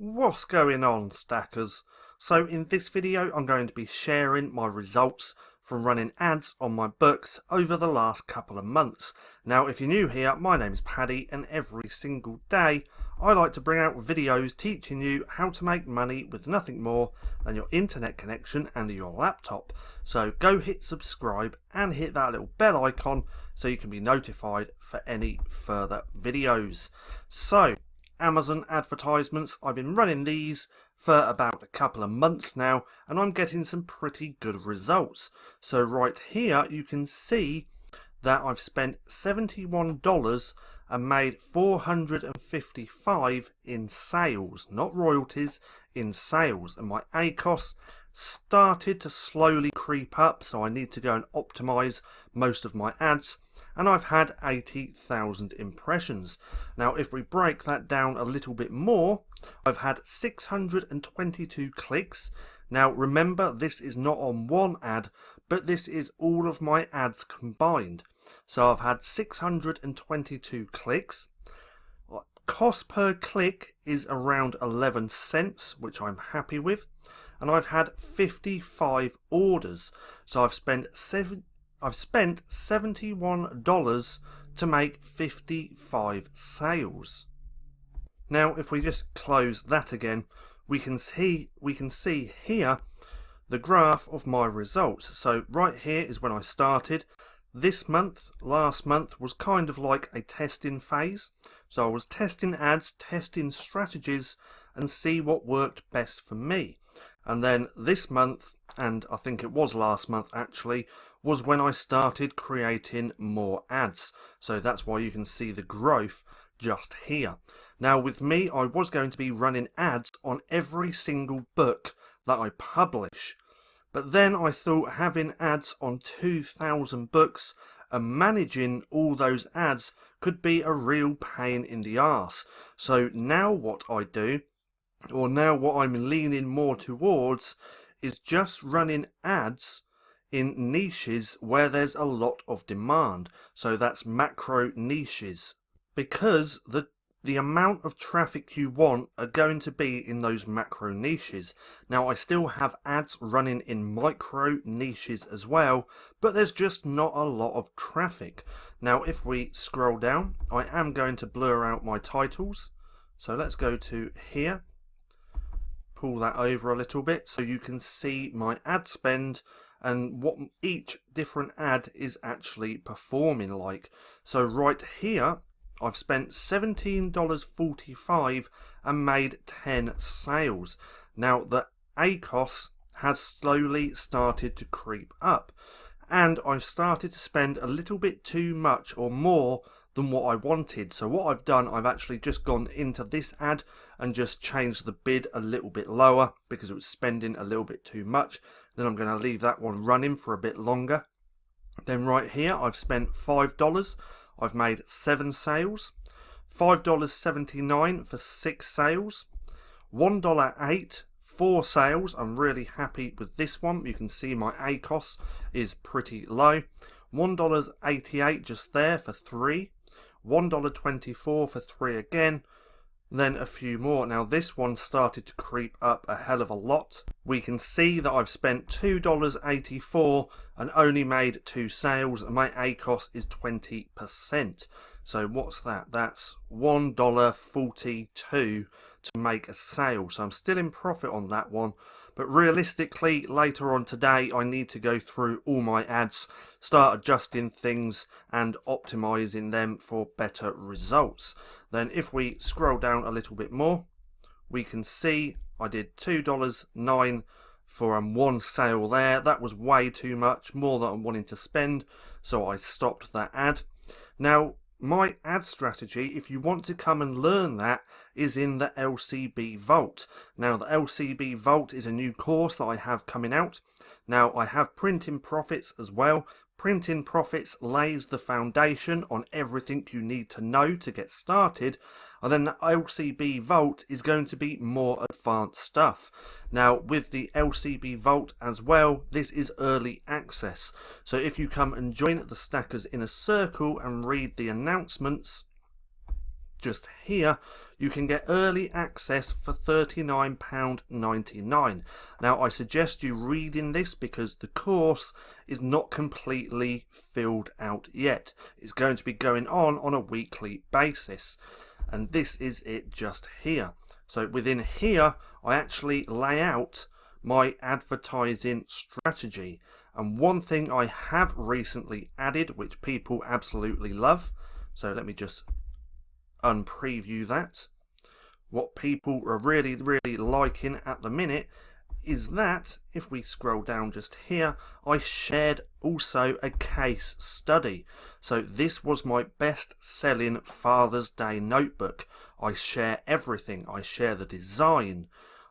What's going on, stackers? So in this video I'm going to be sharing my results from running ads on my books over the last couple of months. Now if you're new here, my name is Paddy and every single day I like to bring out videos teaching you how to make money with nothing more than your internet connection and your laptop. So go hit subscribe and hit that little bell icon so you can be notified for any further videos. So Amazon advertisements, I've been running these for about a couple of months now and I'm getting some pretty good results. So right here you can see that I've spent $71 and made $455 in sales, not royalties, in sales, and my ACOS started to slowly creep up, so I need to go and optimize most of my ads, and I've had 80,000 impressions. Now if we break that down a little bit more, I've had 622 clicks. Now remember, this is not on one ad, but this is all of my ads combined. So I've had 622 clicks. Cost per click is around 11 cents, which I'm happy with. And I've had 55 orders. So I've spent $71 to make 55 sales. Now if we just close that again, we can see here the graph of my results. So right here is when I started. This month, last month, was kind of like a testing phase. So I was testing ads, testing strategies, and see what worked best for me. And then this month, and I think it was last month actually, was when I started creating more ads. So that's why you can see the growth just here. Now with me, I was going to be running ads on every single book that I publish. But then I thought having ads on 2,000 books and managing all those ads could be a real pain in the arse. So now what I do, or now what I'm leaning more towards, is just running ads in niches where there's a lot of demand. So that's macro niches, because the amount of traffic you want are going to be in those macro niches. Now I still have ads running in micro niches as well, but there's just not a lot of traffic. Now if we scroll down, I am going to blur out my titles. So let's go to here, pull that over a little bit so you can see my ad spend and what each different ad is actually performing like. So right here I've spent $17.45 and made 10 sales. Now the ACOS has slowly started to creep up and I've started to spend a little bit too much or more than what I wanted. So what I've done, I've actually just gone into this ad and just changed the bid a little bit lower because it was spending a little bit too much. Then I'm going to leave that one running for a bit longer. Then right here I've spent $5. I've made 7 sales, $5.79 for 6 sales, $1.08, 4 sales. I'm really happy with this one. You can see my ACOS is pretty low. $1.88 just there for 3, $1.24 for 3 again, then a few more. Now this one started to creep up a hell of a lot. We can see that I've spent $2.84 and only made 2 sales, and my ACOS is 20%. So what's that? That's $1.42 to make a sale. So I'm still in profit on that one. But realistically, later on today, I need to go through all my ads, start adjusting things and optimizing them for better results. Then if we scroll down a little bit more, we can see I did $2.09 for 1 sale there. That was way too much, more than I'm wanting to spend, so I stopped that ad. Now my ad strategy, if you want to come and learn that, is in the LCB Vault. Now the LCB Vault is a new course that I have coming out. Now I have Printing Profits as well. Printing Profits lays the foundation on everything you need to know to get started, and then the LCB Vault is going to be more advanced stuff. Now with the LCB Vault as well, this is early access, so if you come and join the Stackers in a Circle and read the announcements just here, you can get early access for £39.99. Now, I suggest you reading this because the course is not completely filled out yet. It's going to be going on a weekly basis. And this is it just here. So within here, I actually lay out my advertising strategy. And one thing I have recently added, which people absolutely love, so let me just unpreview that. What people are really liking at the minute is that, if we scroll down just here, I shared also a case study. So this was my best selling Father's Day notebook. I share everything. I share the design.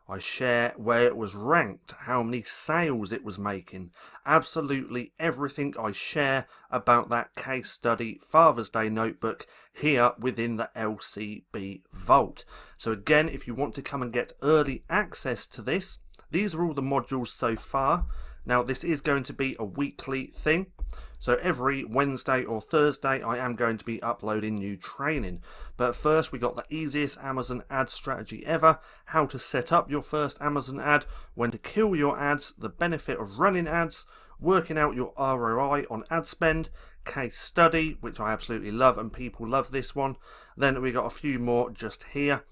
I share where it was ranked, how many sales it was making, absolutely everything I share about that case study Father's Day notebook here within the LCB Vault. So again, if you want to come and get early access to this, these are all the modules so far. Now this is going to be a weekly thing. So every Wednesday or Thursday I am going to be uploading new training. But first we got the easiest Amazon ad strategy ever, how to set up your first Amazon ad, when to kill your ads, the benefit of running ads, working out your ROI on ad spend, case study, which I absolutely love and people love this one. Then we got a few more just here.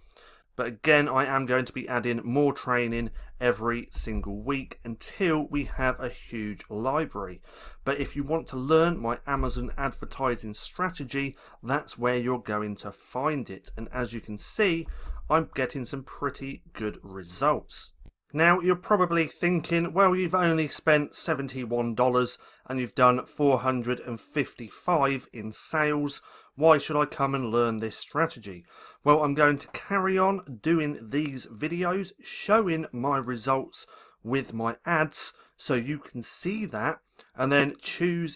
But again, I am going to be adding more training every single week until we have a huge library. But if you want to learn my Amazon advertising strategy, that's where you're going to find it. And as you can see, I'm getting some pretty good results. Now, you're probably thinking, well, you've only spent $71 and you've done $455 in sales. Why should I come and learn this strategy? Well, I'm going to carry on doing these videos showing my results with my ads so you can see that and then you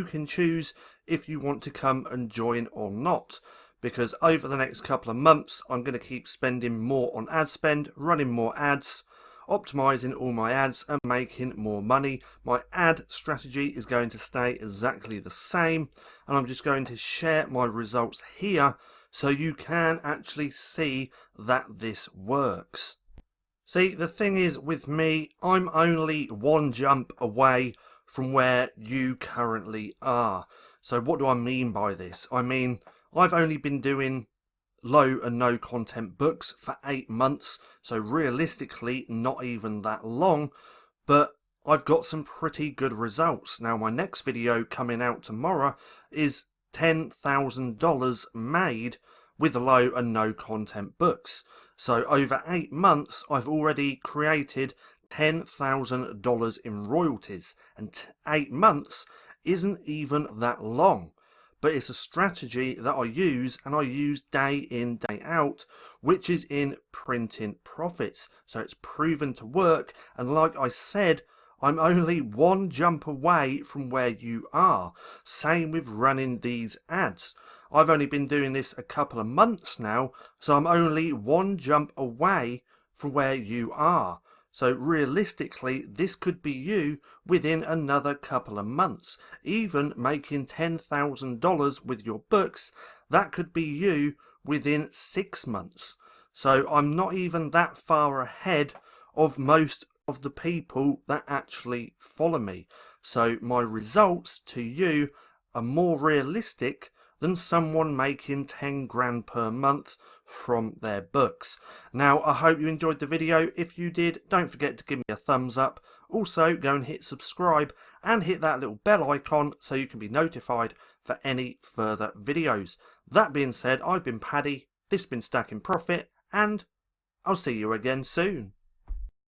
can choose if you want to come and join or not. Because over the next couple of months, I'm going to keep spending more on ad spend, running more ads, optimizing all my ads and making more money. My ad strategy is going to stay exactly the same, and I'm just going to share my results here so you can actually see that this works. See, the thing is with me, I'm only one jump away from where you currently are. So what do I mean by this? I mean, I've only been doing low and no content books for 8 months, so realistically not even that long, but I've got some pretty good results. Now my next video coming out tomorrow is $10,000 made with low and no content books. So over 8 months I've already created $10,000 in royalties, and 8 months isn't even that long. But it's a strategy that I use, and I use day in, day out, which is in printing profits. So it's proven to work, and like I said, I'm only one jump away from where you are. Same with running these ads. I've only been doing this a couple of months now, so I'm only one jump away from where you are. So realistically, this could be you within another couple of months. Even making $10,000 with your books, that could be you within 6 months. So I'm not even that far ahead of most of the people that actually follow me. So my results to you are more realistic than someone making 10 grand per month from their books. Now, I hope you enjoyed the video. If you did, don't forget to give me a thumbs up. Also, go and hit subscribe and hit that little bell icon so you can be notified for any further videos. That being said, I've been Paddy, this has been Stacking Profit, and I'll see you again soon.